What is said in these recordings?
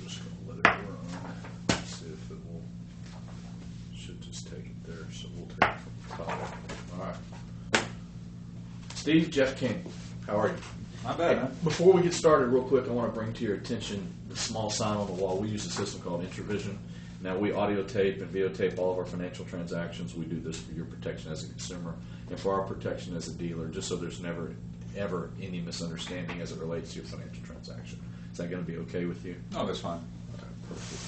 Just gonna let it run. See if it will. Should just take it there. So we'll take it from the top. All right. Steve, Jeff King, how are you? Not bad, Hey, man. before we get started, real quick, I want to bring to your attention the small sign on the wall. We use a system called Intravision. Now, we audio tape and videotape all of our financial transactions. We do this for your protection as a consumer and for our protection as a dealer, just so there's never, ever any misunderstanding as it relates to your financial transaction. Is that going to be okay with you? Oh, that's fine. Okay, perfect.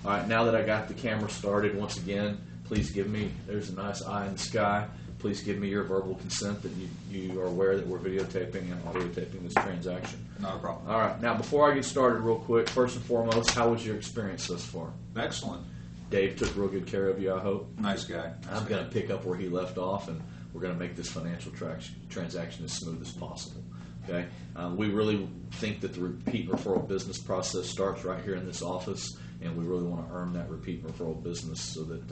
All right, now that I got the camera started, once again, please give me, there's a nice eye in the sky. Please give me your verbal consent that you are aware that we're videotaping and audio taping this transaction. Not a problem. All right, now before I get started real quick, first and foremost, how was your experience thus far? Excellent. Dave took real good care of you, I hope. Nice guy. I'm going to pick up where he left off, and we're going to make this financial transaction as smooth as possible. Okay, we really think that the repeat referral business process starts right here in this office, and we really want to earn that repeat referral business so that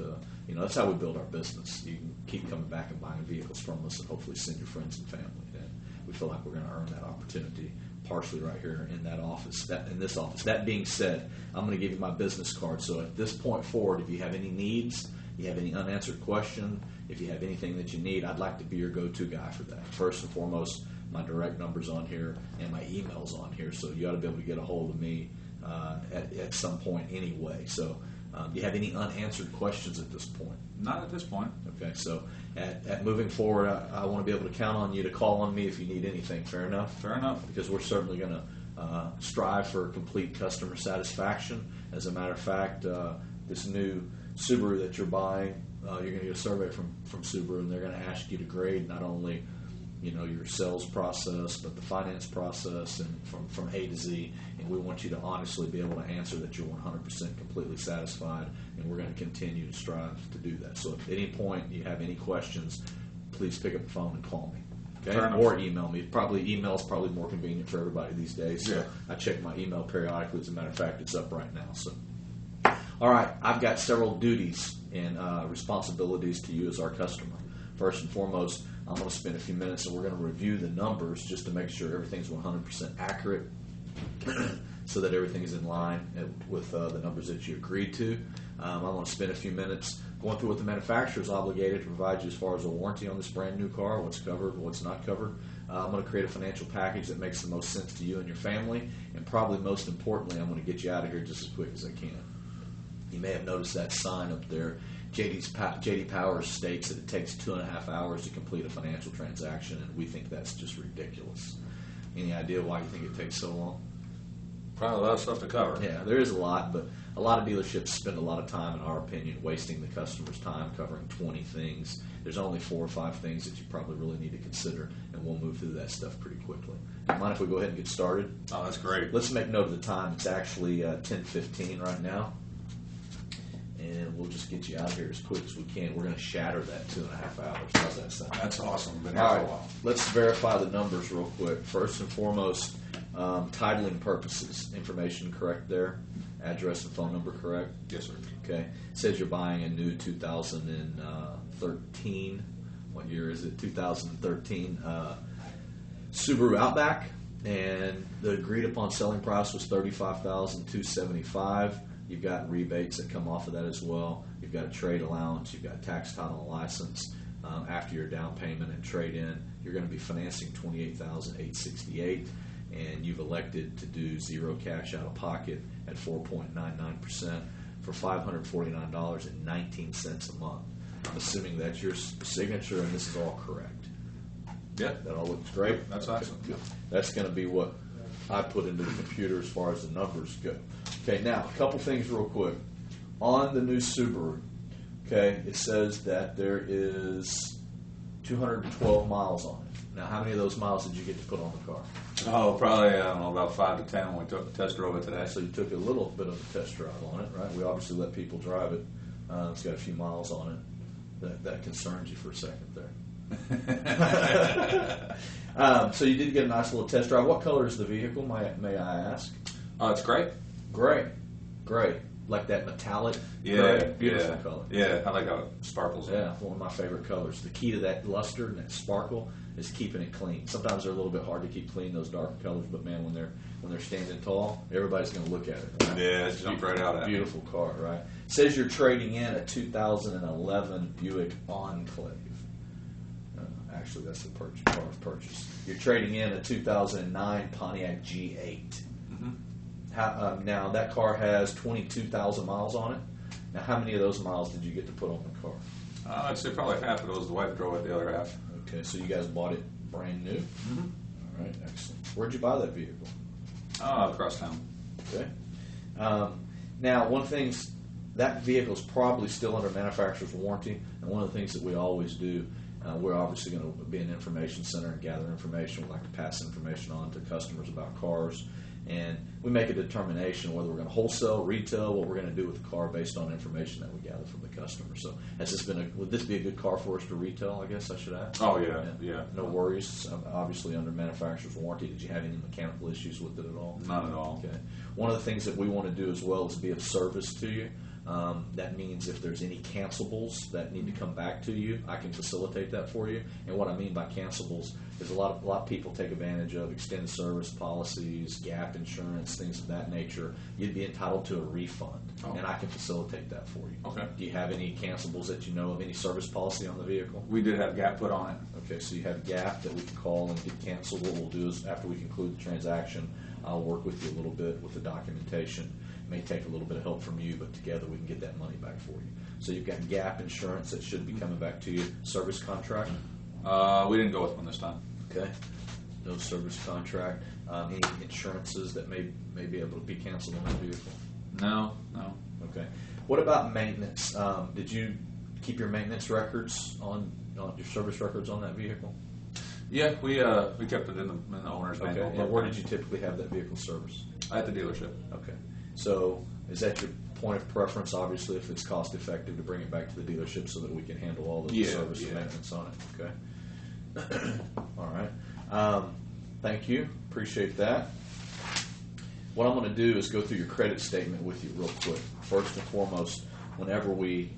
that's how we build our business. You can keep coming back and buying vehicles from us, and hopefully send your friends and family. And we feel like we're going to earn that opportunity partially right here in that office. In this office. That being said, I'm going to give you my business card. So at this point forward, if you have any needs, you have any unanswered question, if you have anything that you need, I'd like to be your go-to guy for that. First and foremost, my direct number's on here and my email's on here, so you ought to be able to get a hold of me at some point anyway. So do you have any unanswered questions at this point? Not at this point. Okay, so at moving forward, I want to be able to count on you to call on me if you need anything. Fair enough? Fair enough. Because we're certainly going to strive for complete customer satisfaction. As a matter of fact, this new Subaru that you're buying, you're going to get a survey from Subaru, and they're going to ask you to grade not only your sales process, but the finance process, and from A to Z. And we want you to honestly be able to answer that you're 100% completely satisfied, and we're going to continue to strive to do that. So if at any point you have any questions, please pick up the phone and call me. Okay? Or email me. Email is probably more convenient for everybody these days. So yeah. I check my email periodically. As a matter of fact, it's up right now. So, all right, I've got several duties and responsibilities to you as our customer. First and foremost, I'm going to spend a few minutes and we're going to review the numbers just to make sure everything's 100% accurate so that everything is in line with the numbers that you agreed to. I'm going to spend a few minutes going through what the manufacturer is obligated to provide you as far as a warranty on this brand new car, what's covered, what's not covered. I'm going to create a financial package that makes the most sense to you and your family, and probably most importantly, I'm going to get you out of here just as quick as I can. You may have noticed that sign up there. J.D. Power states that it takes 2.5 hours to complete a financial transaction, and we think that's just ridiculous. Any idea why you think it takes so long? Probably a lot of stuff to cover. Yeah, there is a lot, but a lot of dealerships spend a lot of time, in our opinion, wasting the customer's time covering 20 things. There's only 4 or 5 things that you probably really need to consider, and we'll move through that stuff pretty quickly. Do you mind if we go ahead and get started? Oh, that's great. Let's make note of the time. It's actually 10:15 right now. And we'll just get you out of here as quick as we can. We're going to shatter that 2.5 hours. How's that sound? That's awesome. Been All here right, for a while. let's verify the numbers real quick. First and foremost, titling purposes. Information correct there? Address and phone number correct? Yes, sir. Okay. It says you're buying a new 2013. What year is it? 2013 Subaru Outback. And the agreed upon selling price was $35,275. You've got rebates that come off of that as well. You've got a trade allowance. You've got tax, title, and license. After your down payment and trade-in, you're going to be financing $28,868, and you've elected to do zero cash out of pocket at 4.99% for $549.19 a month. I'm assuming that's your signature, and this is all correct. Yeah. That all looks great? That's awesome. Good. That's going to be what I put into the computer as far as the numbers go. Okay, now, a couple things real quick. On the new Subaru, okay, it says that there is 212 miles on it. Now, how many of those miles did you get to put on the car? Oh, probably, I don't know, about 5 to 10 when we took the test drove it today. So you took a little bit of a test drive on it, right? We obviously let people drive it. It's got a few miles on it. That concerns you for a second there. So you did get a nice little test drive. What color is the vehicle, may I ask? It's great. Gray. Like that metallic Yeah, gray. Beautiful yeah, color. yeah. I like how it sparkles. Yeah, one of my favorite colors. The key to that luster and that sparkle is keeping it clean. Sometimes they're a little bit hard to keep clean, those dark colors, but man, when they're standing tall, everybody's going to look at it. Right? Yeah, it's jumped right out at me. Beautiful car, right? It says you're trading in a 2011 Buick Enclave. Actually, that's the car of purchase. You're trading in a 2009 Pontiac G8. Now, that car has 22,000 miles on it. Now, how many of those miles did you get to put on the car? I'd say probably half of those. The wife drove it, the other half. Okay, so you guys bought it brand new? All right, excellent. Where'd you buy that vehicle? Across town. Okay. Now, one of the things, that vehicle is probably still under manufacturer's warranty, and one of the things that we always do, we're obviously going to be an information center and gather information. We like to pass information on to customers about cars, and we make a determination whether we're going to wholesale, retail, what we're going to do with the car based on information that we gather from the customer. So, would this be a good car for us to retail? I guess I should ask. Oh yeah. No worries. Obviously under manufacturer's warranty. Did you have any mechanical issues with it at all? None at all. Okay. One of the things that we want to do as well is be of service to you. That means if there's any cancellables that need to come back to you, I can facilitate that for you. And what I mean by cancellables is a lot of people take advantage of extended service policies, gap insurance, things of that nature. You'd be entitled to a refund, and I can facilitate that for you. Okay. Do you have any cancellables that you know of, any service policy on the vehicle? We did have gap put on it. Okay, so you have gap that we can call and get canceled. What we'll do is after we conclude the transaction, I'll work with you a little bit with the documentation. It may take a little bit of help from you, but together we can get that money back for you. So you've got gap insurance that should be coming back to you. Service contract? We didn't go with one this time. Okay. No service contract. Any insurances that may be able to be canceled on the vehicle? No. Okay. What about maintenance? Did you keep your maintenance records on your service records on that vehicle? Yeah, we kept it in the owner's Okay. manual. And where did you typically have that vehicle serviced? At the dealership. Okay. So is that your point of preference, obviously, if it's cost effective to bring it back to the dealership so that we can handle all the service and maintenance on it? Okay. All right. Thank you. Appreciate that. What I'm going to do is go through your credit statement with you real quick. First and foremost, whenever we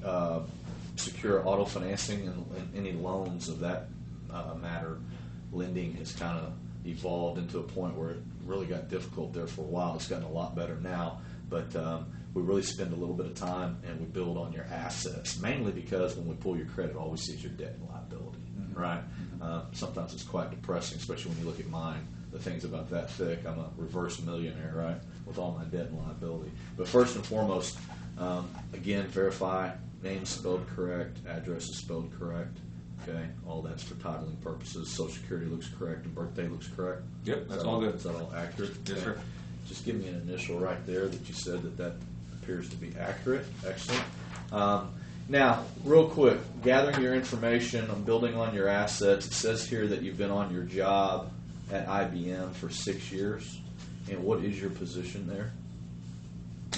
secure auto financing and any loans of that matter, lending has kind of evolved into a point where it really got difficult there for a while. It's gotten a lot better now, but we really spend a little bit of time and we build on your assets, mainly because when we pull your credit, all we see is your debt and liability, right? Sometimes it's quite depressing, especially when you look at mine. The thing's about that thick. I'm a reverse millionaire, right, with all my debt and liability. But first and foremost, again, verify name spelled correct, address is spelled correct. Okay, all that's for titling purposes. Social Security looks correct and birthday looks correct. Yep, that's all good. Is that all accurate? Yes, Okay. sir. Just give me an initial right there that you said that appears to be accurate. Excellent. Now, real quick, gathering your information, I'm building on your assets. It says here that you've been on your job at IBM for 6 years. And what is your position there?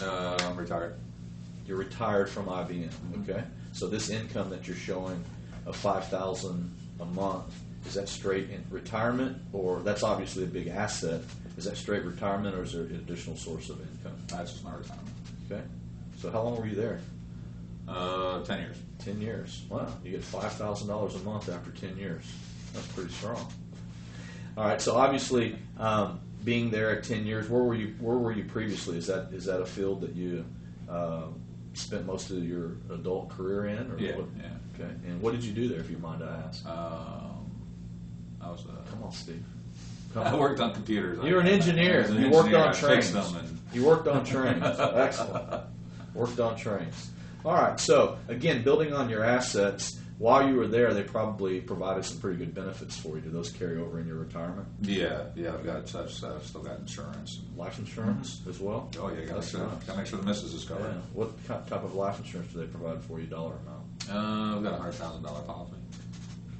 I'm retired. You're retired from IBM. Okay. So this income that you're showing of $5,000 a month, is that straight in retirement, or that's obviously a big asset? Is that straight retirement, or is there an additional source of income? That's just my retirement. Okay. So how long were you there? 10 years. 10 years. Wow. You get $5,000 a month after 10 years. That's pretty strong. All right. So obviously, being there at 10 years, where were you previously? Is that a field that you spent most of your adult career in? Or Yeah. what? Yeah. Okay. And what did you do there, if you mind I ask? I was. Come on, Steve. I worked on computers. You were an engineer. I was an You worked engineer. on I trains. fixed them and You worked on trains. Excellent. Worked on trains. All right. So again, building on your assets. While you were there, they probably provided some pretty good benefits for you. Do those carry over in your retirement? yeah. I've still got insurance. Life insurance as well? Oh yeah, That's gotta nice. make sure the missus is Yeah. covered. What type of life insurance do they provide for you, dollar amount? I've got a $100,000 policy.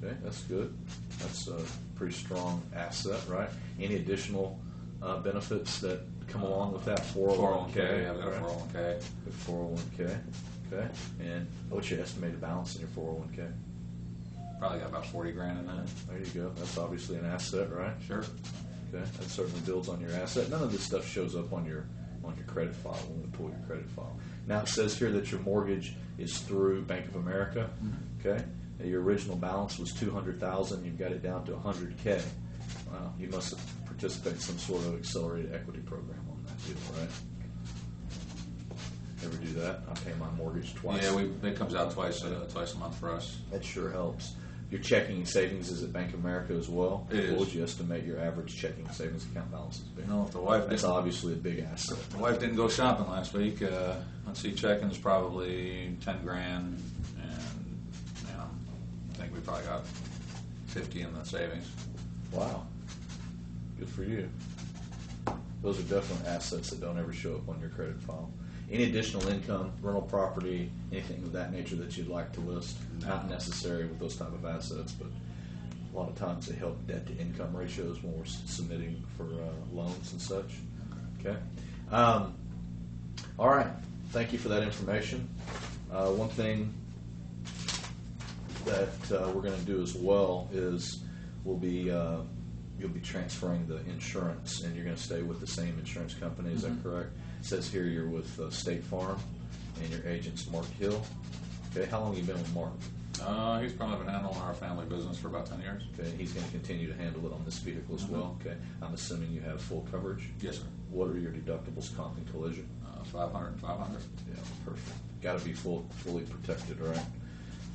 Okay, that's good. That's a pretty strong asset, right? Any additional benefits that come along with that? 401k. I've got a right? 401k. Good 401k. Okay. And what's your estimated balance in your 401k? Probably got about 40 grand in that. There you go. That's obviously an asset, right? Sure. Okay. That certainly builds on your asset. None of this stuff shows up on your on your credit file when we pull your credit file. Now it says here that your mortgage is through Bank of America. Okay, now your original balance was $200,000. You've got it down to $100K. Wow, you must participate in some sort of accelerated equity program on that deal, right? Ever do that? I pay my mortgage twice. Yeah, it comes out twice a month for us. That sure helps. Your checking and savings is at Bank of America as well. It is. What would you estimate your average checking and savings account balance has been? If the wife That's didn't, obviously a big asset. the wife didn't go shopping last week. Let's see, checking's probably 10 grand, and I think we probably got 50 in the savings. Wow. Good for you. Those are definitely assets that don't ever show up on your credit file. Any additional income, rental property, anything of that nature that you'd like to list? Not necessary with those type of assets, but a lot of times they help debt to income ratios when we're submitting for loans and such. Okay. All right. Thank you for that information. One thing that we're going to do as well is you'll be transferring the insurance, and you're going to stay with the same insurance company. Is that correct? It says here you're with State Farm, and your agent's Mark Hill. Okay, how long have you been with Mark? He's probably been handling our family business for about 10 years. Okay, he's going to continue to handle it on this vehicle as well. Okay, I'm assuming you have full coverage. Yes, sir. What are your deductibles, comp and collision? 500 and 500. Yeah, perfect. Got to be fully protected, right?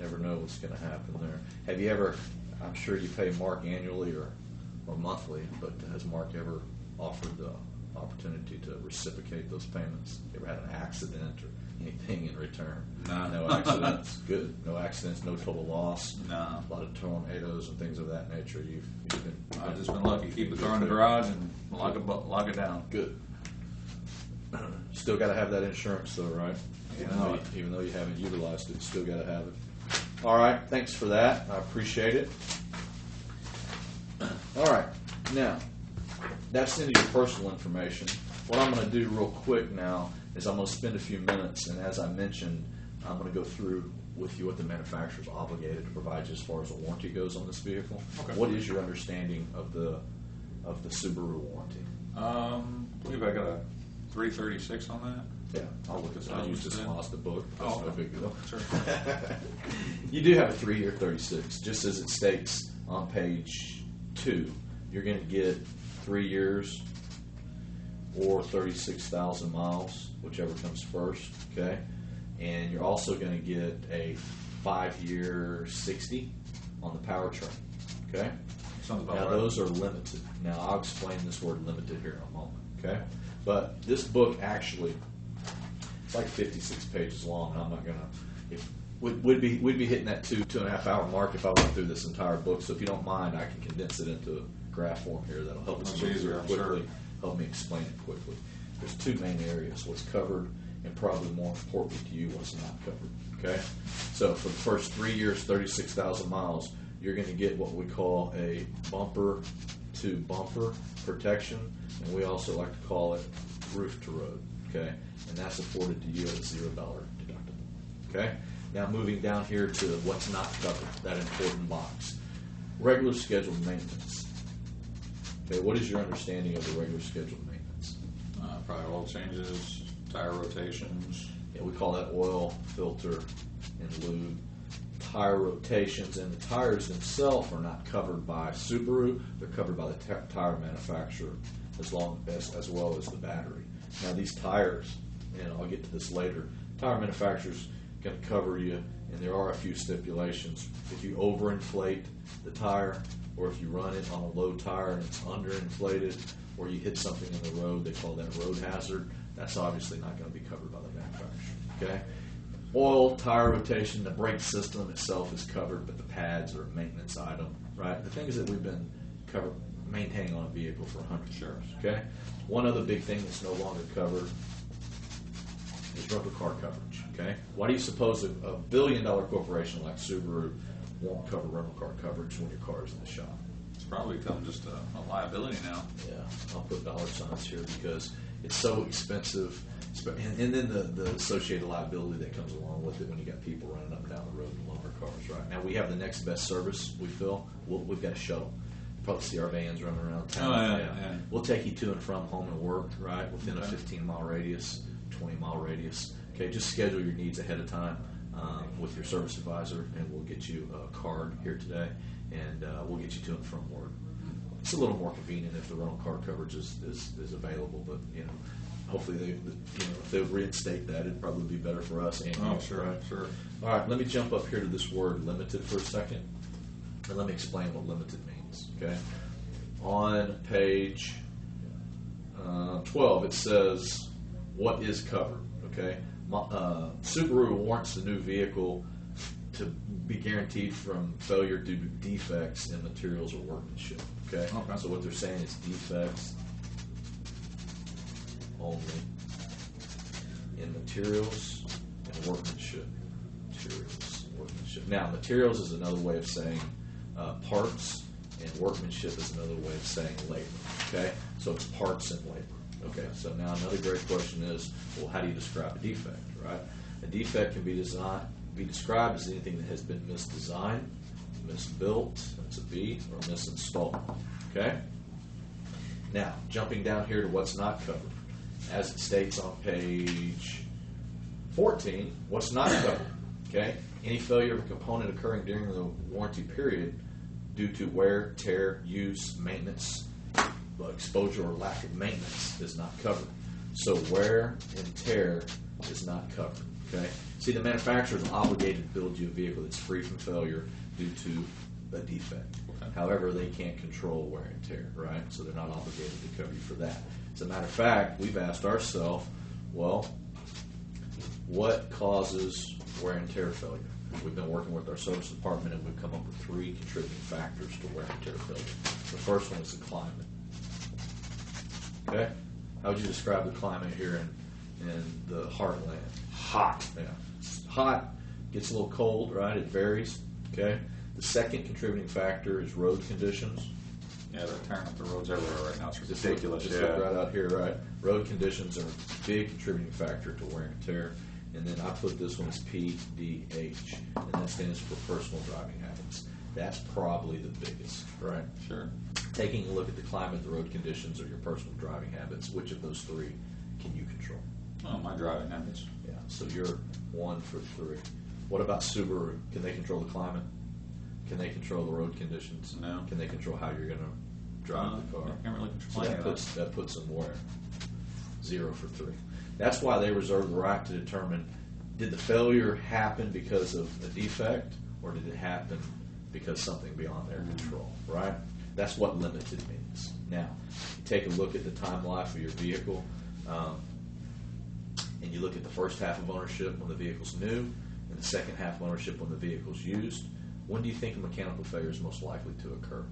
Never know what's going to happen there. Have you ever? I'm sure you pay Mark annually or monthly, but has Mark ever offered the opportunity to reciprocate those payments? You ever had an accident or anything in return? No accidents. Good. No accidents. No total loss. No. A lot of tornadoes and things of that nature. You've been. I've just been lucky. Keep the car in the garage and lock it down. Good. Still got to have that insurance, though, right? Even though you haven't utilized it, you still got to have it. All right. Thanks for that. I appreciate it. All right. Now, that's into your personal information. What I'm going to do real quick now is I'm going to spend a few minutes, and as I mentioned, I'm going to go through with you what the manufacturer is obligated to provide you as far as a warranty goes on this vehicle. Okay. What is your understanding of the Subaru warranty? I believe I got a 336 on that. Yeah, I'll use this Mazda book. That's no big deal. Sure. You do have a 3-year 36, just as it states on page 2. You're going to get 3 years or 36,000 miles, whichever comes first, okay? And you're also going to get a 5-year 60 on the powertrain, okay? Sounds about Now, right. those are limited. Now, I'll explain this word limited here in a moment, okay? But this book actually, it's like 56 pages long, and I'm not going to, we'd be hitting that 2.5 hour mark if I went through this entire book. So if you don't mind, I can condense it into graph form here. That'll help us Much move easier, through it I'm quickly. sure. Help me explain it quickly. There's 2 main areas: what's covered, and probably more importantly to you, what's not covered. Okay. So for the first 3 years, 36,000 miles, you're going to get what we call a bumper to bumper protection, and we also like to call it roof to road. Okay, and that's afforded to you at a $0 deductible. Okay. Now moving down here to what's not covered, that important box. Regular scheduled maintenance. Okay, what is your understanding of the regular scheduled maintenance? Probably oil changes, tire rotations. Yeah, we call that oil, filter, and lube. Tire rotations, and the tires themselves are not covered by Subaru. They're covered by the tire manufacturer, as well as the battery. Now these tires, and I'll get to this later, tire manufacturers going to cover you, and there are a few stipulations. If you overinflate the tire, or if you run it on a low tire and it's underinflated, or you hit something in the road, they call that road hazard, that's obviously not going to be covered by the manufacturer. Okay? Oil, tire rotation, the brake system itself is covered, but the pads are a maintenance item, right? The things that we've been maintaining on a vehicle for 100 years. Okay? One other big thing that's no longer covered is rental car coverage. Okay? Why do you suppose a billion-dollar corporation like Subaru won't cover rental car coverage when your car is in the shop? It's probably become just a liability now. Yeah, I'll put dollar signs here because it's so expensive, and then the associated liability that comes along with it when you got people running up and down the road in loaner cars. Right now, we have the next best service. We feel we've got a shuttle. You probably see our vans running around town. Yeah. We'll take you to and from home and work, right, within a Okay. 15-mile radius, 20-mile radius. Okay, just schedule your needs ahead of time with your service advisor, and we'll get you a card here today, and we'll get you to and from work. It's a little more convenient if the rental car coverage is available, but hopefully if they would reinstate that, it'd probably be better for us and Oh, you, sure, right? sure. All right, let me jump up here to this word limited for a second, and let me explain what limited means. Okay, on page 12, it says what is covered. Okay, Subaru warrants the new vehicle to be guaranteed from failure due to defects in materials or workmanship. Okay, so what they're saying is defects only in materials and workmanship. Now, materials is another way of saying parts, and workmanship is another way of saying labor. Okay, so it's parts and labor. Okay, so now another great question is, well, how do you describe a defect, right? A defect can be described as anything that has been misdesigned, misbuilt, that's a B, or misinstalled. Okay? Now, jumping down here to what's not covered. As it states on page 14, what's not covered? Okay? Any failure of a component occurring during the warranty period due to wear, tear, use, maintenance, exposure, or lack of maintenance is not covered. So wear and tear is not covered. Okay? See, the manufacturer is obligated to build you a vehicle that's free from failure due to a defect. Okay. However, they can't control wear and tear, right? So they're not obligated to cover you for that. As a matter of fact, we've asked ourselves, well, what causes wear and tear failure? We've been working with our service department, and we've come up with 3 contributing factors to wear and tear failure. The first one is the climate. Okay? How would you describe the climate here in the heartland? Hot. Yeah. It's hot, gets a little cold, right? It varies. Okay? The second contributing factor is road conditions. Yeah, they're tearing up the roads everywhere right now. It's Just ridiculous. Look right out here, right? Road conditions are a big contributing factor to wear and tear. And then I put this one as PDH, and that stands for personal driving habits. That's probably the biggest, right? Sure. Taking a look at the climate, the road conditions, or your personal driving habits, which of those 3 can you control? Oh, my driving habits. Yeah, so you're 1 for 3. What about Subaru? Can they control the climate? Can they control the road conditions? No. Can they control how you're going to drive the car? I can't really So control any of that. that puts them where? 0 for 3. That's why they reserve the right to determine, did the failure happen because of a defect, or did it happen because something beyond their control, right? That's what limited means. Now, you take a look at the time life of your vehicle, and you look at the first half of ownership when the vehicle's new, and the second half of ownership when the vehicle's used. When do you think a mechanical failure is most likely to occur?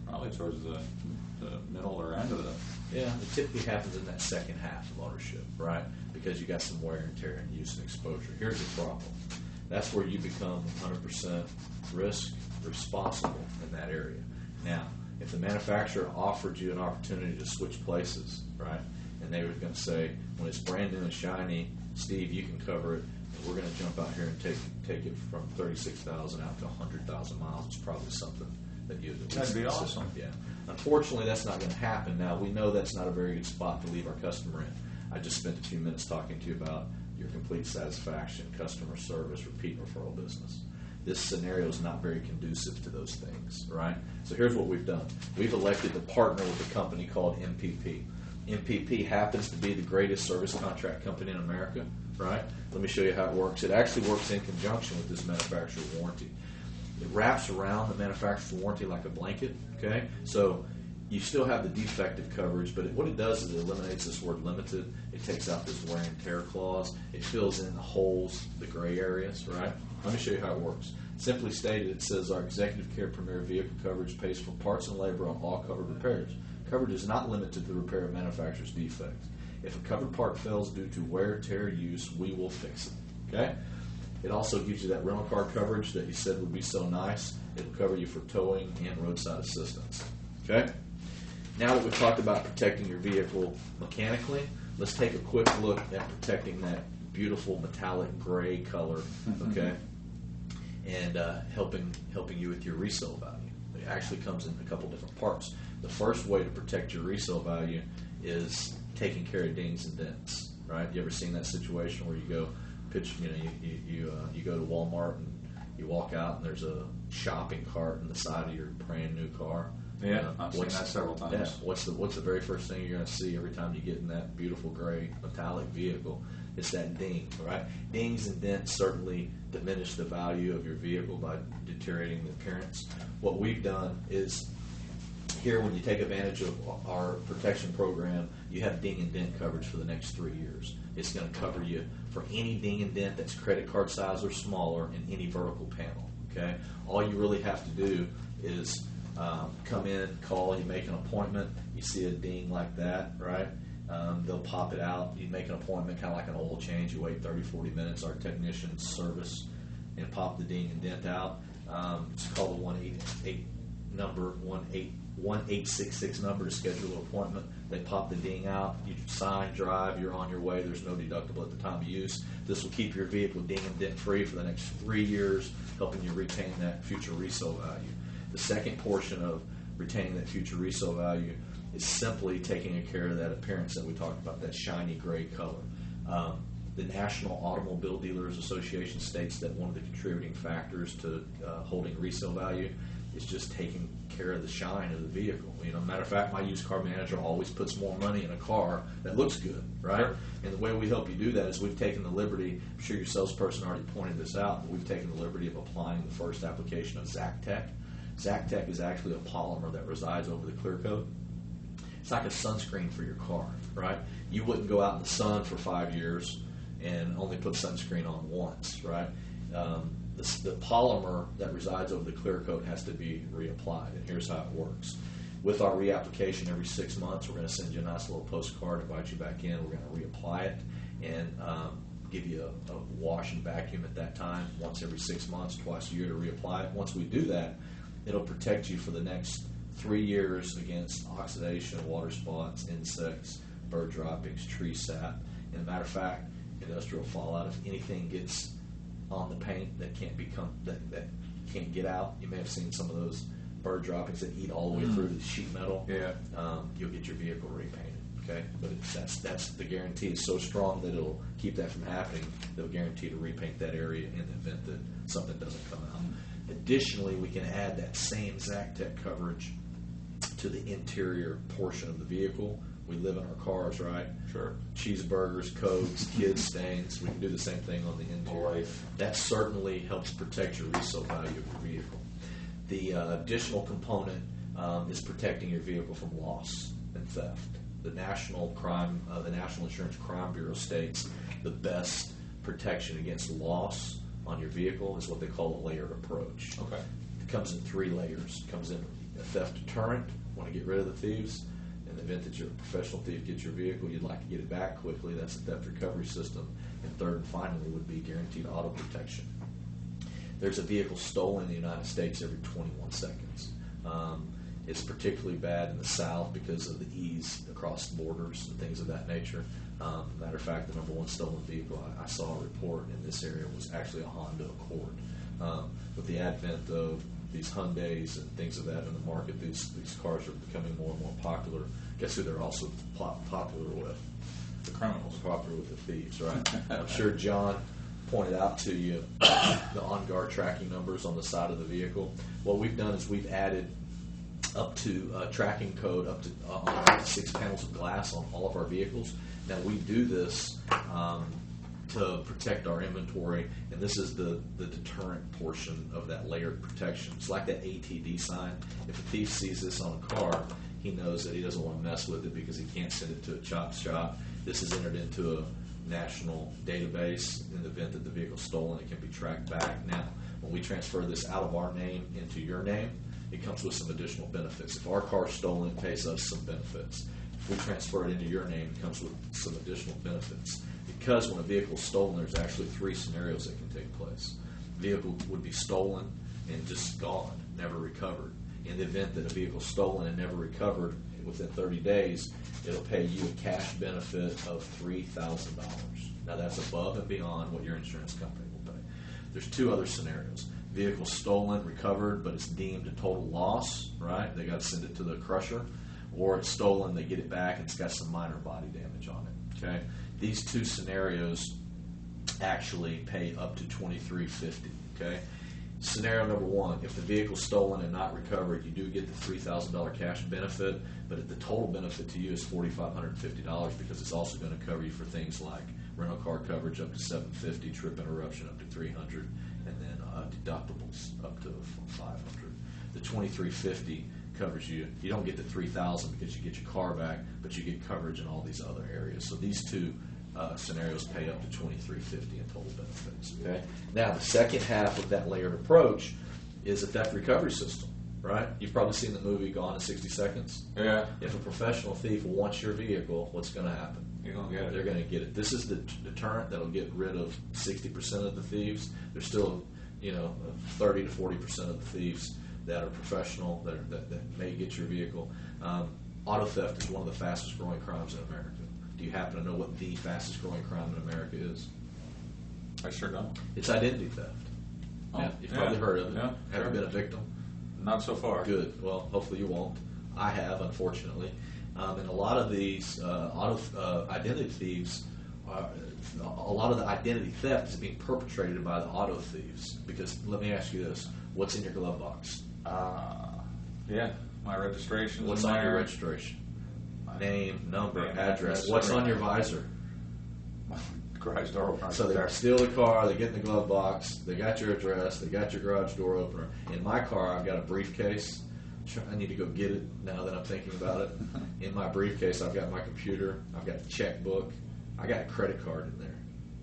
Probably towards the middle or end of the. Yeah, it typically happens in that second half of ownership, right? Because you got some wear and tear and use and exposure. Here's the problem. That's where you become 100% risk responsible in that area. Now, if the manufacturer offered you an opportunity to switch places, right, and they were going to say, when it's brand new and shiny, Steve, you can cover it, and we're going to jump out here and take it from 36,000 out to 100,000 miles, it's probably something that you'd at least That'd be consider. awesome. Yeah. Unfortunately, that's not going to happen. Now, we know that's not a very good spot to leave our customer in. I just spent a few minutes talking to you about your complete satisfaction, customer service, repeat referral business. This scenario is not very conducive to those things, right? So here's what we've done. We've elected to partner with a company called MPP. MPP happens to be the greatest service contract company in America, right? Let me show you how it works. It actually works in conjunction with this manufacturer's warranty. It wraps around the manufacturer's warranty like a blanket, okay? So you still have the defective coverage, but what it does is it eliminates this word limited. It takes out this wear and tear clause. It fills in the holes, the gray areas, right? Let me show you how it works. Simply stated, it says our Executive Care Premier Vehicle Coverage pays for parts and labor on all covered repairs. Coverage is not limited to the repair of manufacturer's defects. If a covered part fails due to wear, tear, use, we will fix it, okay? It also gives you that rental car coverage that you said would be so nice. It'll cover you for towing and roadside assistance, okay? Now that we've talked about protecting your vehicle mechanically, let's take a quick look at protecting that beautiful metallic gray color, okay? And helping you with your resale value. It actually comes in a couple different parts. The first way to protect your resale value is taking care of dings and dents, right? You ever seen that situation where you go you go to Walmart and you walk out and there's a shopping cart in the side of your brand new car? Yeah, I've seen that several times. Yeah, what's the very first thing you're going to see every time you get in that beautiful gray metallic vehicle? It's that ding, right? Dings and dents certainly diminish the value of your vehicle by deteriorating the appearance. What we've done is, here, when you take advantage of our protection program, you have ding and dent coverage for the next 3 years. It's going to cover you for any ding and dent that's credit card size or smaller in any vertical panel. Okay, all you really have to do is come in, call, you make an appointment. You see a ding like that, right? They'll pop it out. You make an appointment, kind of like an oil change. You wait 30, 40 minutes. Our technicians service and pop the ding and dent out. It's called a 1866 number to schedule an appointment. They pop the ding out. You sign, drive. You're on your way. There's no deductible at the time of use. This will keep your vehicle ding and dent free for the next 3 years, helping you retain that future resale value. The second portion of retaining that future resale value is simply taking care of that appearance that we talked about, that shiny gray color. The National Automobile Dealers Association states that one of the contributing factors to holding resale value is just taking care of the shine of the vehicle. Matter of fact, my used car manager always puts more money in a car that looks good, right? Sure. And the way we help you do that is we've taken the liberty, I'm sure your salesperson already pointed this out, but we've taken the liberty of applying the first application of ZacTech. ZacTech is actually a polymer that resides over the clear coat. It's like a sunscreen for your car, right? You wouldn't go out in the sun for 5 years and only put sunscreen on once, right? The polymer that resides over the clear coat has to be reapplied, and here's how it works. With our reapplication every 6 months, we're going to send you a nice little postcard, invite you back in. We're going to reapply it and give you a wash and vacuum at that time, once every 6 months, twice a year to reapply it. Once we do that, it'll protect you for the next 3 years against oxidation, water spots, insects, bird droppings, tree sap. And as a matter of fact, industrial fallout, if anything gets on the paint that can't get out, you may have seen some of those bird droppings that eat all the way through the sheet metal. Yeah. You'll get your vehicle repainted. Okay, but that's the guarantee is so strong that it'll keep that from happening. They'll guarantee to repaint that area in the event that something doesn't come out. Additionally, we can add that same ZacTech coverage to the interior portion of the vehicle. We live in our cars, right? Sure. Cheeseburgers, coats, kids stains. We can do the same thing on the interior. That certainly helps protect your resale value of your vehicle. The additional component is protecting your vehicle from loss and theft. The National Insurance Crime Bureau states the best protection against loss on your vehicle is what they call a layered approach. Okay. It comes in 3 layers. It comes in a theft deterrent, want to get rid of the thieves. In the event that you're a professional thief gets your vehicle, you'd like to get it back quickly. That's a theft recovery system. And third and finally would be guaranteed auto protection. There's a vehicle stolen in the United States every 21 seconds. It's particularly bad in the South because of the ease across borders and things of that nature. Matter of fact, the number one stolen vehicle I saw a report in this area was actually a Honda Accord. With the advent of these Hyundais and things of that in the market, these cars are becoming more and more popular. Guess who they're also popular with? The criminals. Popular with the thieves, right? I'm sure John pointed out to you the on-guard tracking numbers on the side of the vehicle. What we've done is we've added up to tracking code up to 6 panels of glass on all of our vehicles. Now we do this to protect our inventory, and this is the deterrent portion of that layered protection. It's like that ATD sign. If a thief sees this on a car, he knows that he doesn't want to mess with it because he can't send it to a chop shop. This is entered into a national database. In the event that the vehicle's stolen, it can be tracked back. Now, when we transfer this out of our name into your name, it comes with some additional benefits. If our car's stolen, it pays us some benefits. If we transfer it into your name, it comes with some additional benefits. Because when a vehicle's stolen, there's actually 3 scenarios that can take place. The vehicle would be stolen and just gone, never recovered. In the event that a vehicle's stolen and never recovered within 30 days, it'll pay you a cash benefit of $3,000. Now that's above and beyond what your insurance company will pay. There's 2 other scenarios. Vehicle stolen, recovered, but it's deemed a total loss, right? They got to send it to the crusher. Or it's stolen, they get it back, and it's got some minor body damage on it, okay? These two scenarios actually pay up to $23.50, okay? Scenario number one, if the vehicle's stolen and not recovered, you do get the $3,000 cash benefit, but the total benefit to you is $4,550 because it's also going to cover you for things like rental car coverage up to $750, trip interruption up to $300, and then deductibles up to $500. The $23.50 covers you. You don't get the $3,000 because you get your car back, but you get coverage in all these other areas. So these two scenarios pay up to $23.50 in total benefits. Okay. Now the second half of that layered approach is a theft recovery system. Right? You've probably seen the movie Gone in 60 Seconds. Yeah. If a professional thief wants your vehicle, what's going to happen? You're going to get it. They're going to get it. This is the deterrent that'll get rid of 60% of the thieves. There's still, 30 to 40% of the thieves that are professional that may get your vehicle. Auto theft is one of the fastest growing crimes in America. Do you happen to know what the fastest growing crime in America is? I sure don't. It's identity theft. Oh, Yeah, you've probably heard of it. Yeah, Have sure. you been a victim? Not so far. Good. Well, hopefully you won't. I have, unfortunately. And a lot of these identity thieves, a lot of the identity theft is being perpetrated by the auto thieves. Because let me ask you this: what's in your glove box? Yeah, my registration. What's on your registration? Name, number, address. What's on your visor? Garage door opener. So they steal the car, they get in the glove box, they got your address, they got your garage door opener. In my car, I've got a briefcase. I need to go get it now that I'm thinking about it. In my briefcase, I've got my computer, I've got a checkbook, I got a credit card in there,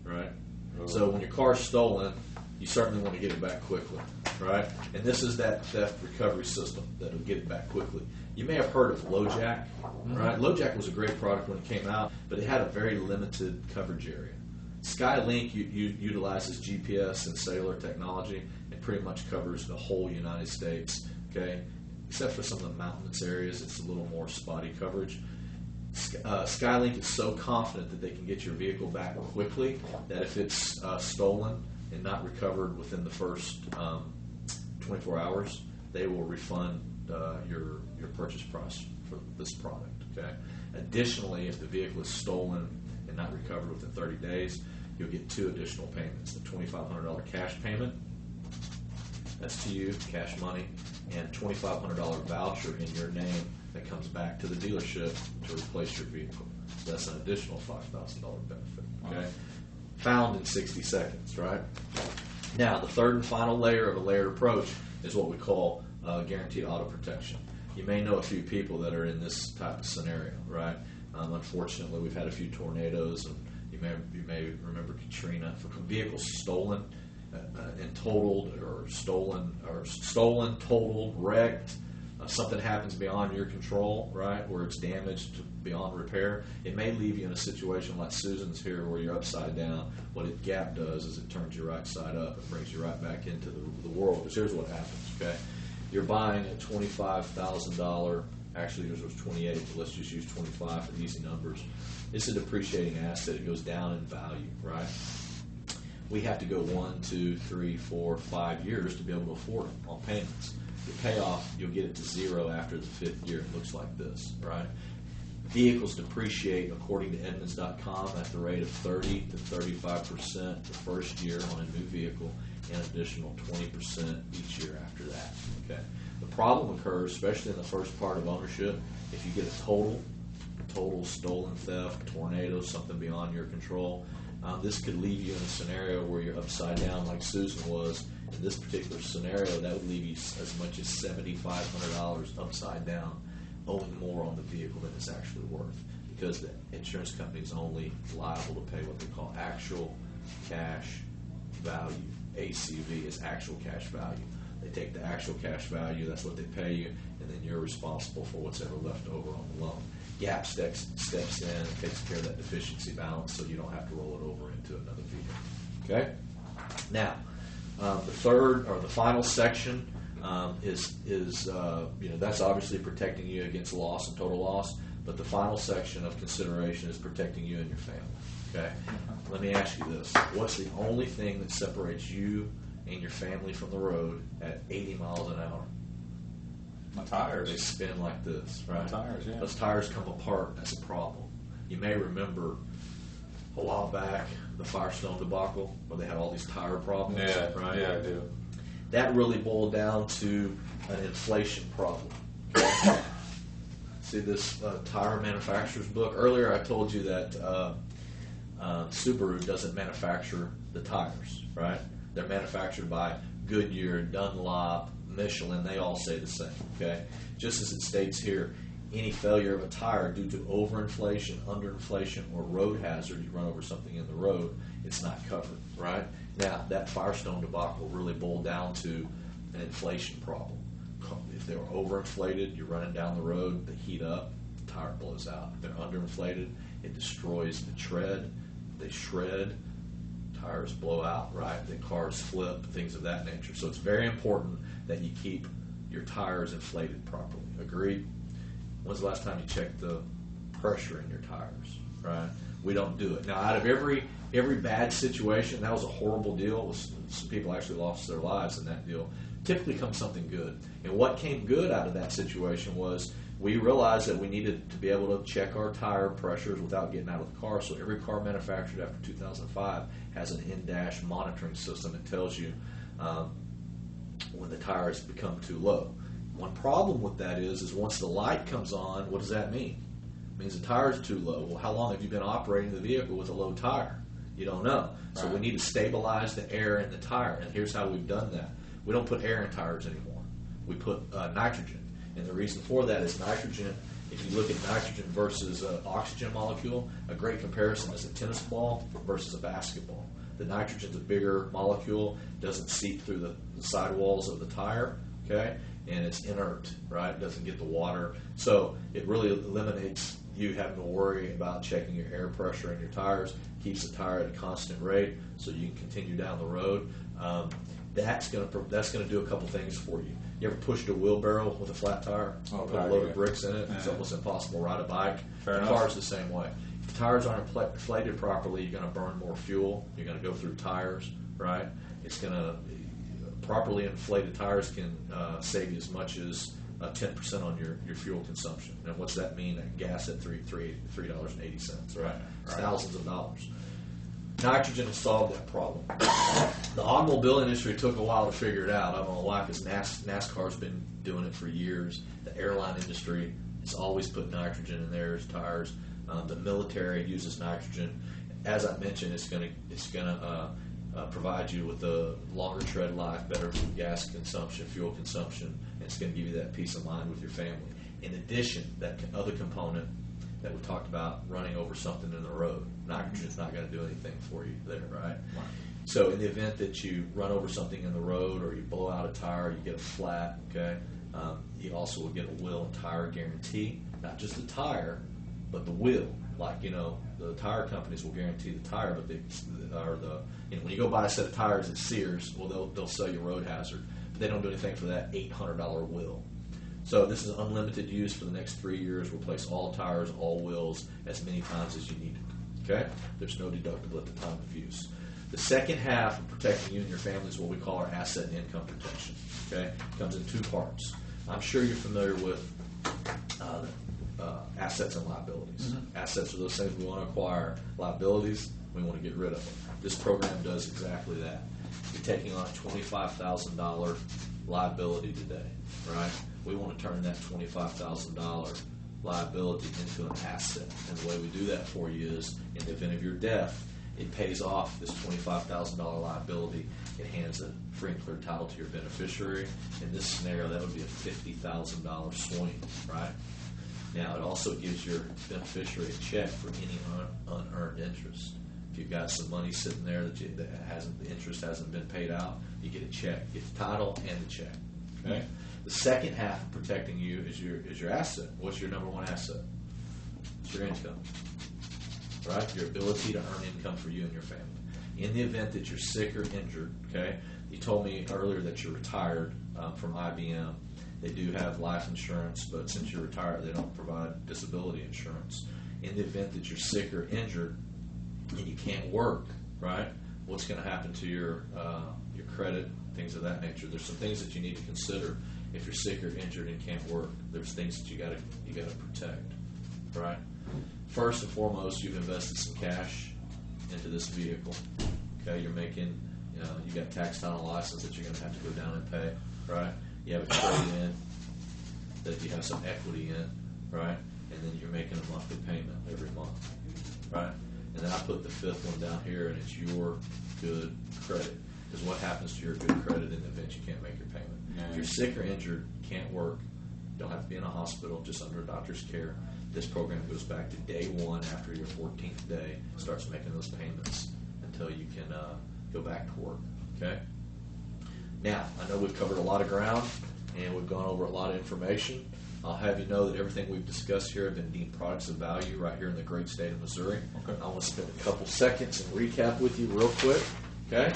right? Oh. So when your car's stolen, you certainly want to get it back quickly, right? And this is that theft recovery system that'll get it back quickly. You may have heard of LoJack, right? LoJack was a great product when it came out, but it had a very limited coverage area. Skylink utilizes GPS and cellular technology and pretty much covers the whole United States, okay? Except for some of the mountainous areas, it's a little more spotty coverage. Skylink is so confident that they can get your vehicle back quickly that if it's stolen and not recovered within the first 24 hours, they will refund your purchase price for this product, okay? Additionally, if the vehicle is stolen and not recovered within 30 days, you'll get two additional payments: the $2,500 cash payment, that's to you, cash money, and $2,500 voucher in your name that comes back to the dealership to replace your vehicle. So that's an additional $5,000 benefit, okay? Found in 60 seconds, right? Now, the third and final layer of a layered approach is what we call guaranteed auto protection. You may know a few people that are in this type of scenario, right? Unfortunately, we've had a few tornadoes, and you may remember Katrina. For vehicles stolen and totaled, or stolen, totaled, wrecked, something happens beyond your control, right, where it's damaged beyond repair, it may leave you in a situation like Susan's here, where you're upside down. What GAP does is it turns you right side up and brings you right back into the world. Because here's what happens, okay? You're buying a $25,000. Actually, yours was 28, but let's just use 25 for easy numbers. It's a depreciating asset. It goes down in value, right? We have to go 1, 2, 3, 4, 5 years to be able to afford it on payments. Your payoff, you'll get it to zero after the 5th year. It looks like this, right? Vehicles depreciate, according to Edmunds.com, at the rate of 30 to 35% the first year on a new vehicle, and an additional 20% each year after that. Okay. The problem occurs, especially in the first part of ownership, if you get a total stolen theft, tornado, something beyond your control. This could leave you in a scenario where you're upside down, like Susan was. In this particular scenario, that would leave you as much as $7,500 upside down, owing more on the vehicle than it's actually worth, because the insurance company is only liable to pay what they call actual cash value. ACV is actual cash value. They take the actual cash value, that's what they pay you, and then you're responsible for what's ever left over on the loan. GAP steps in and takes care of that deficiency balance, so you don't have to roll it over into another vehicle. Okay? Now, the third or the final section is that's obviously protecting you against loss and total loss, but the final section of consideration is protecting you and your family. Okay? Let me ask you this: what's the only thing that separates you and your family from the road at 80 miles an hour. My tires. They spin like this, right? My tires, yeah. Those tires come apart. That's a problem. You may remember a while back the Firestone debacle where they had all these tire problems. Yeah, right? yeah, I do. That really boiled down to an inflation problem. See this tire manufacturer's book? Earlier I told you that Subaru doesn't manufacture the tires, right? They're manufactured by Goodyear, Dunlop, Michelin. They all say the same, okay? Just as it states here, any failure of a tire due to overinflation, underinflation, or road hazard, you run over something in the road, it's not covered, right? Now, that Firestone debacle really boiled down to an inflation problem. If they were overinflated, you're running down the road, they heat up, the tire blows out. If they're underinflated, it destroys the tread, they shred, tires blow out, right? The cars flip, things of that nature. So it's very important that you keep your tires inflated properly. Agreed? When's the last time you checked the pressure in your tires, right? We don't do it. Now, out of every bad situation, that was a horrible deal. Some people actually lost their lives in that deal. Typically comes something good. And what came good out of that situation was we realized that we needed to be able to check our tire pressures without getting out of the car. So every car manufactured after 2005 has an in-dash monitoring system that tells you when the tires become too low. One problem with that is once the light comes on, what does that mean? It means the tire's too low. Well, how long have you been operating the vehicle with a low tire? You don't know. So we need to stabilize the air in the tire, and here's how we've done that. We don't put air in tires anymore. We put nitrogen, and the reason for that is nitrogen. If you look at nitrogen versus oxygen molecule, a great comparison is a tennis ball versus a basketball. The nitrogen's a bigger molecule, doesn't seep through the sidewalls of the tire, okay? And it's inert, right? Doesn't get the water. So it really eliminates you having to worry about checking your air pressure in your tires, keeps the tire at a constant rate so you can continue down the road. That's going to do a couple things for you. You ever pushed a wheelbarrow with a flat tire? Put a load of bricks in it. It's almost impossible to ride a bike. Fair the enough. car's the same way. If the tires aren't inflated properly, you're going to burn more fuel. You're going to go through tires, right? It's going to properly inflated tires can save you as much as 10% on your fuel consumption. And what's that mean? Gas at $3.80, right? It's thousands of dollars. Nitrogen has solved that problem. The automobile industry took a while to figure it out. I don't know why, because NASCAR's been doing it for years. The airline industry has always put nitrogen in their tires. The military uses nitrogen. As I mentioned, it's going to provide you with a longer tread life, better gas consumption, fuel consumption, and it's going to give you that peace of mind with your family. In addition, that other component that we talked about, running over something in the road, nitrogen's not going to do anything for you there, right? So in the event that you run over something in the road or you blow out a tire, you get a flat, okay, you also will get a wheel and tire guarantee, not just the tire, but the wheel. Like, the tire companies will guarantee the tire, but when you go buy a set of tires at Sears, well, they'll sell you road hazard, but they don't do anything for that $800 wheel. So this is unlimited use for the next 3 years. Replace all tires, all wheels, as many times as you need it. Okay? There's no deductible at the time of use. The second half of protecting you and your family is what we call our asset and income protection. Okay? It comes in two parts. I'm sure you're familiar with assets and liabilities. Mm-hmm. Assets are those things we want to acquire. Liabilities, we want to get rid of them. This program does exactly that. You're taking on a $25,000 liability today, right? We want to turn that $25,000 liability into an asset. And the way we do that for you is, in the event of your death, it pays off this $25,000 liability. It hands a free and clear title to your beneficiary. In this scenario, that would be a $50,000 swing, right? Now, it also gives your beneficiary a check for any unearned interest. If you've got some money sitting there that the interest hasn't been paid out, you get a check. You get the title and the check. Okay. The second half of protecting you is your asset. What's your number one asset? It's your income, right? Your ability to earn income for you and your family. In the event that you're sick or injured, okay. You told me earlier that you're retired from IBM. They do have life insurance, but since you're retired, they don't provide disability insurance. In the event that you're sick or injured and you can't work, right? What's going to happen to your your credit, things of that nature. There's some things that you need to consider if you're sick or injured and can't work. There's things that you gotta protect, right? First and foremost, you've invested some cash into this vehicle. Okay, you're making, you got tax title license that you're going to have to go down and pay, right? You have a trade-in that you have some equity in, right? And then you're making a monthly payment every month, right? And then I put the fifth one down here, and it's your good credit. Because what happens to your good credit in the event you can't make your payment? Yeah. If you're sick or injured, can't work, don't have to be in a hospital, just under a doctor's care, this program goes back to day one after your 14th day, starts making those payments until you can go back to work, okay? Now, I know we've covered a lot of ground, and we've gone over a lot of information. I'll have you know that everything we've discussed here have been deemed products of value right here in the great state of Missouri. Okay. I want to spend a couple seconds and recap with you real quick, okay?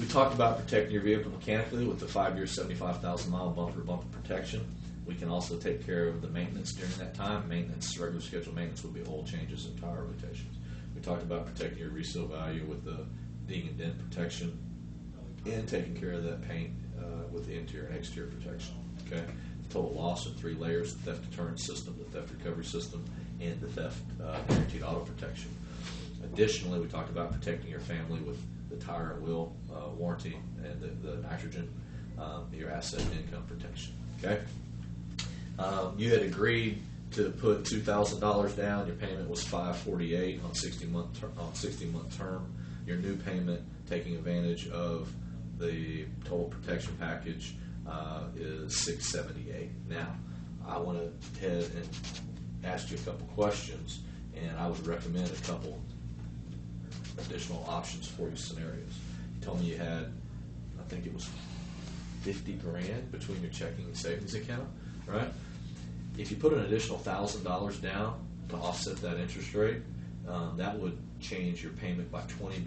We talked about protecting your vehicle mechanically with the 5-year, 75,000-mile bumper-to-bumper protection. We can also take care of the maintenance during that time. Maintenance, regular scheduled maintenance, would be oil changes and tire rotations. We talked about protecting your resale value with the ding and dent protection and taking care of that paint with the interior and exterior protection. Okay, total loss in 3 layers: the theft deterrent system, the theft recovery system, and the theft guaranteed auto protection. Additionally, we talked about protecting your family with the tire and wheel warranty and the nitrogen, your asset and income protection. Okay. You had agreed to put $2,000 down. Your payment was $548 on 60-month term. Your new payment, taking advantage of the total protection package, is $678. Now, I want to head and ask you a couple questions, and I would recommend a couple additional options for you scenarios. You told me you had, I think it was $50,000 between your checking and savings account, right? If you put an additional $1,000 down to offset that interest rate, that would change your payment by $20,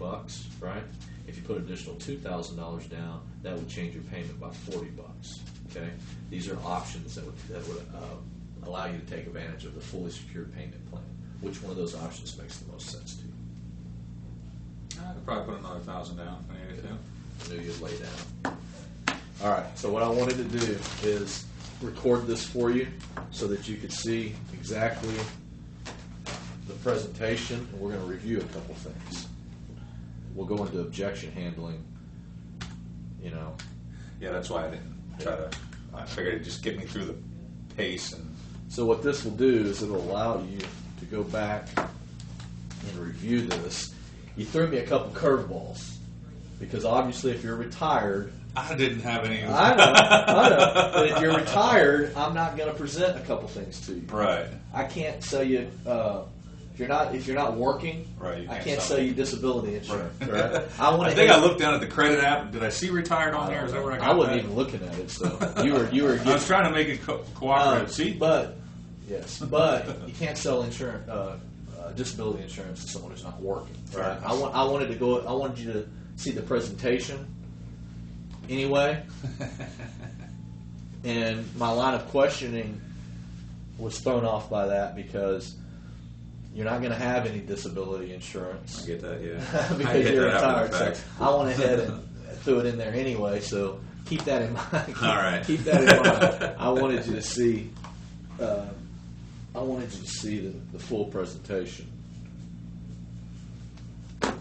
right? If you put an additional $2,000 down, that would change your payment by $40. Okay, these are options that would allow you to take advantage of the fully secured payment plan. Which one of those options makes the most sense to you? I could probably put another 1,000 down if I needed to. I knew you'd lay down. All right, so what I wanted to do is record this for you so that you could see exactly the presentation, and we're going to review a couple things. We'll go into objection handling, Yeah, that's why I didn't try to. I figured it'd just get me through the pace and. So what this will do is it'll allow you to go back and review this. You threw me a couple curveballs because obviously if you're retired, I didn't have any. I know. But if you're retired, I'm not going to present a couple things to you. Right. I can't sell you if you're not working. Right. I can't sell you disability insurance. Right. Right? I think I looked down at the credit app. Did I see retired on there? Is that where I got I wasn't that? even looking at it. So you were. I was trying to make it cooperative. See, but you can't sell insurance, disability insurance to someone who's not working. Right. I wanted you to see the presentation. Anyway, and my line of questioning was thrown off by that because you're not going to have any disability insurance. I get that, yeah. Because you're retired. So So I went ahead and threw it in there anyway. So keep that in mind. All right. Keep that in mind. I wanted you to see. The full presentation. What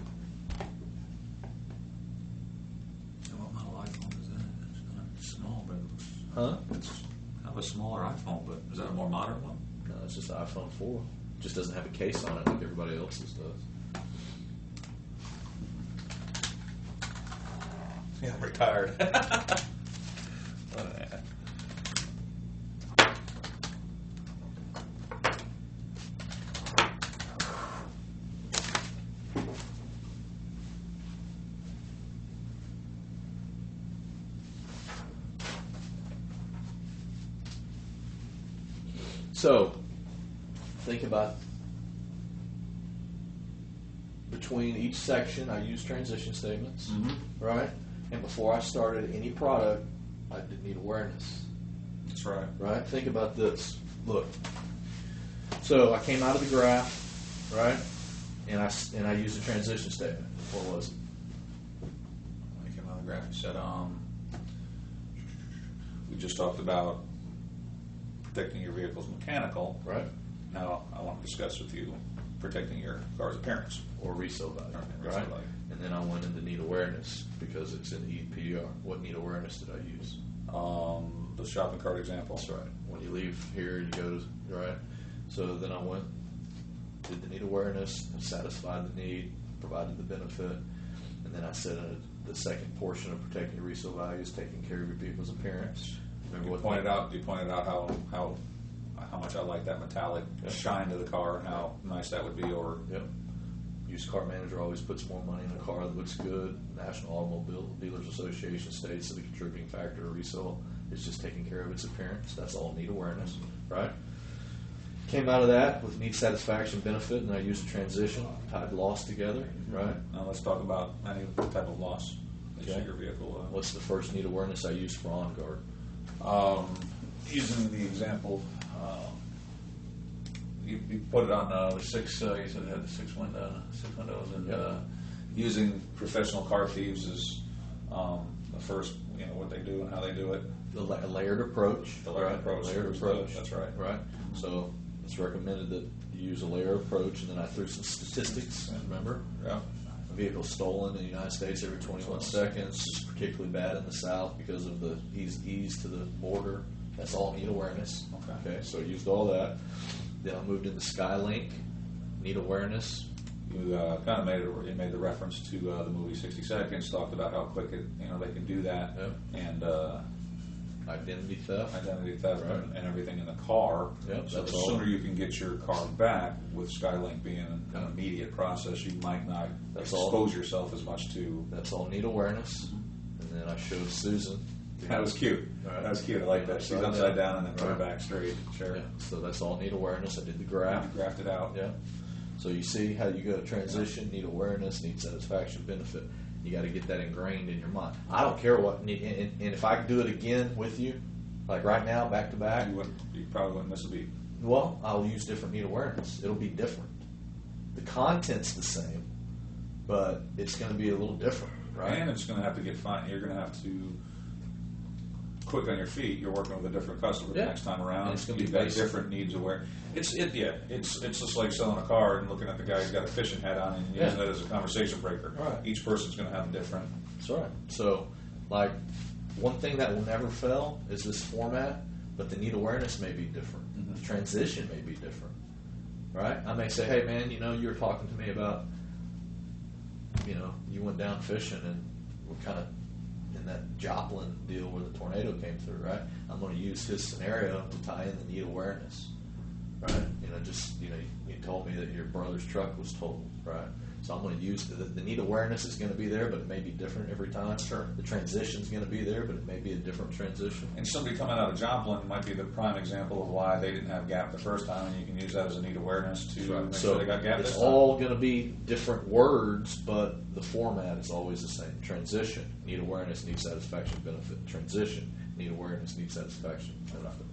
model iPhone is that? It's kind of small, but Huh? it's kind of a smaller iPhone. But is that a more modern one? No, it's just an iPhone 4. Just doesn't have a case on it like everybody else's does. Yeah, I'm retired. So, think about between each section, I use transition statements, right? And before I started any product, I did need awareness, That's right. right? Think about this. Look. So I came out of the graph, right? And I used a transition statement. What was it? the graph you said. We just talked about protecting your vehicle's mechanical. Right. Now I want to discuss with you protecting your car's appearance. Or resale value, Okay, right? resale value. And then I went into need awareness because it's in EPDR. What need awareness did I use? The shopping cart example. That's right. When you leave here, you go to, right? So then I went, did the need awareness, satisfied the need, provided the benefit, and then I said the second portion of protecting your resale value is taking care of your vehicle's appearance. Remember You what pointed out how much I like that metallic shine to the car and how nice that would be over. Yep. Used car manager always puts more money in a car that looks good. National Automobile Dealers Association states that a contributing factor to resale is just taking care of its appearance. That's all need awareness, right? Came out of that with need satisfaction benefit, and I used a transition, tied loss together, right? Now let's talk about any type of loss that Okay. your vehicle. What's the first need awareness I used for On Guard? Using the example, you put it on the six. You said it had the six windows, and Yep. using professional car thieves is the first. You know what they do and how they do it. A layered approach. The layered right? approach. Layered approach. That's right. Right. So it's recommended that you use a layered approach, and then I threw some statistics. Remember? Yeah. A vehicle stolen in the United States every 21 seconds is particularly bad in the South because of the ease to the border. That's all need awareness. Okay. So I used all that. Then I moved into Skylink, need awareness. You kind of made the reference to the movie 60 Seconds. Talked about how quick they can do that, Yep. and Identity theft. identity theft Right. and everything in the car. Yep, So that's the all. sooner you can get your car back, with Skylink being an immediate process, you might not That's all. expose yourself as much to. That's all need awareness. And then I showed Susan. That was cute. Right. That was cute. I like that. She's upside down and then put her back straight. Sure. Yeah, so that's all need awareness. I did the graph. You graphed it out. Yeah. So you see how you go to transition, need awareness, need satisfaction, benefit. You got to get that ingrained in your mind. I don't care what, and if I do it again with you, like right now, back to back, You probably wouldn't miss a beat. well, I'll use different need awareness. It'll be different. The content's the same, but it's going to be a little different, right? And it's going to have to get fine. You're going to have to quick on your feet. You're working with a different customer the next time around. And it's gonna be You've got basic. different needs aware. It's just like selling a car and looking at the guy who's got a fishing hat on and using it as a conversation breaker. Right. Each person's going to have a different. That's right. So, like, one thing that will never fail is this format, but the need awareness may be different. Mhm. The transition may be different, right? I may say, hey, man, you were talking to me about, you went down fishing and we're kind of in that Joplin deal where the tornado came through, right? I'm going to use his scenario to tie in the need awareness, right? You told me that your brother's truck was totaled, right? So I'm going to use the need awareness is going to be there, but it may be different every time. Sure. The transition's going to be there, but it may be a different transition. And somebody coming out of Joplin might be the prime example of why they didn't have gap the first time, and you can use that as a need awareness to make So sure they got gap it's this time. all going to be different words, but the format is always the same. Transition, need awareness, need satisfaction, benefit. Transition, need awareness, need satisfaction, benefit.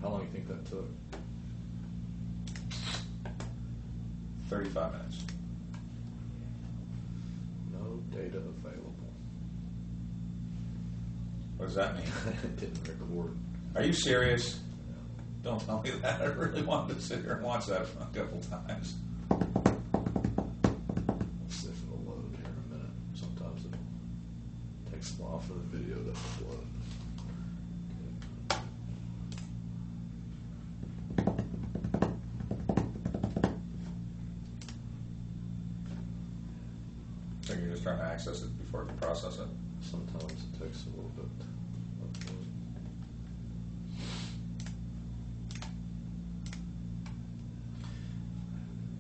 How long do you think that took? 35 minutes. No data available. What does that mean? It didn't record. Are you serious? Don't tell me that. I really wanted to sit here and watch that a couple times. Let's see if it'll load here in a minute. Sometimes it takes a while for the video to upload. So you're just trying to access it before it can process it. Sometimes it takes a little bit.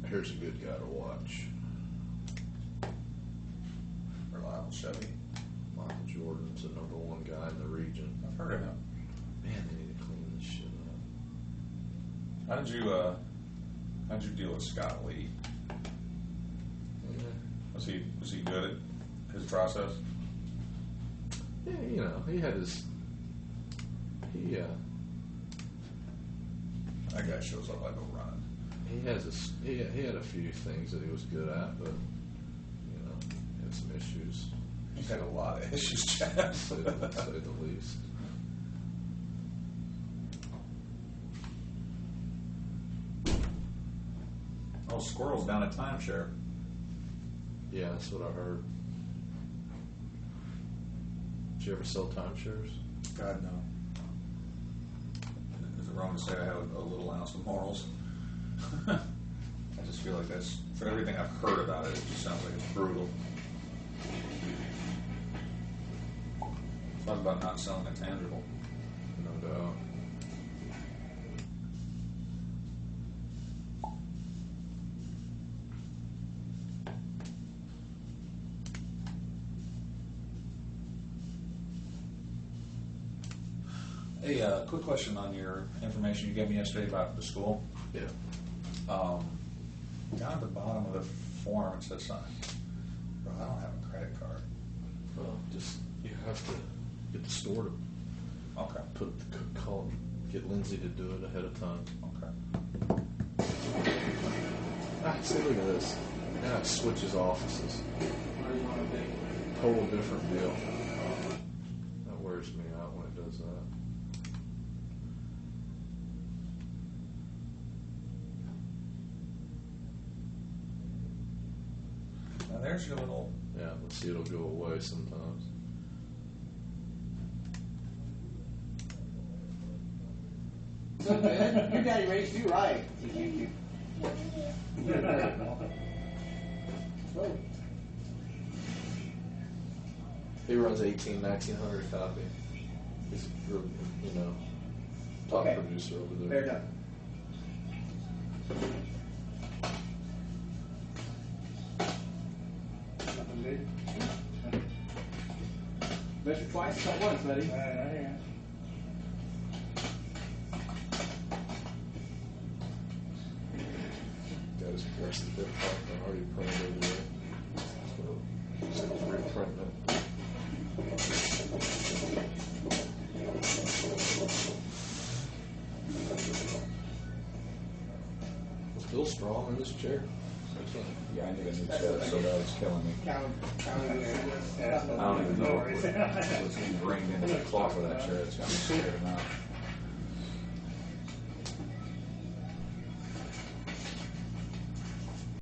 Here's a good guy to watch. Reliable Chevy. Michael Jordan's the #1 guy in the region. I've heard of him. Man, they need to clean this shit up. How'd you deal with Scott Lee? Was he good at his process? Yeah, he had his. That guy shows up like a running. He had a few things that he was good at, but he had some issues. He's had a lot of issues, Chad. To say the least. Oh, squirrels down at timeshare. Yeah, that's what I heard. Did you ever sell timeshares? God, no. Is it wrong to say I have a little ounce of morals? I just feel like that's, for everything I've heard about it, it just sounds like it's brutal. Talk about not selling a tangible. No doubt. Hey, quick question on your information you gave me yesterday about the school. Yeah. Down at the bottom of the form it says something. Bro, I don't have a credit card. Well, you have to get the store to Okay. get Lindsay to do it ahead of time. Okay. See, look at this. Now it switches offices. Total different deal. That wears me out when it does that. Now there's your little. Yeah, let's see, it'll go away sometimes. So good. Your daddy raised you right. You did great, Paul. Oh. He runs 1900 copy. He's a real, top Okay. producer over there. Fair enough. Nothing big. Measure twice, cut once, buddy. Got his rest of the part already printed over there. So just reprinting it. Still strong in this chair. Yeah, I need a new chair, so that was killing me. Count I don't even know what's getting brained into the cloth of that chair. It's got me scared now.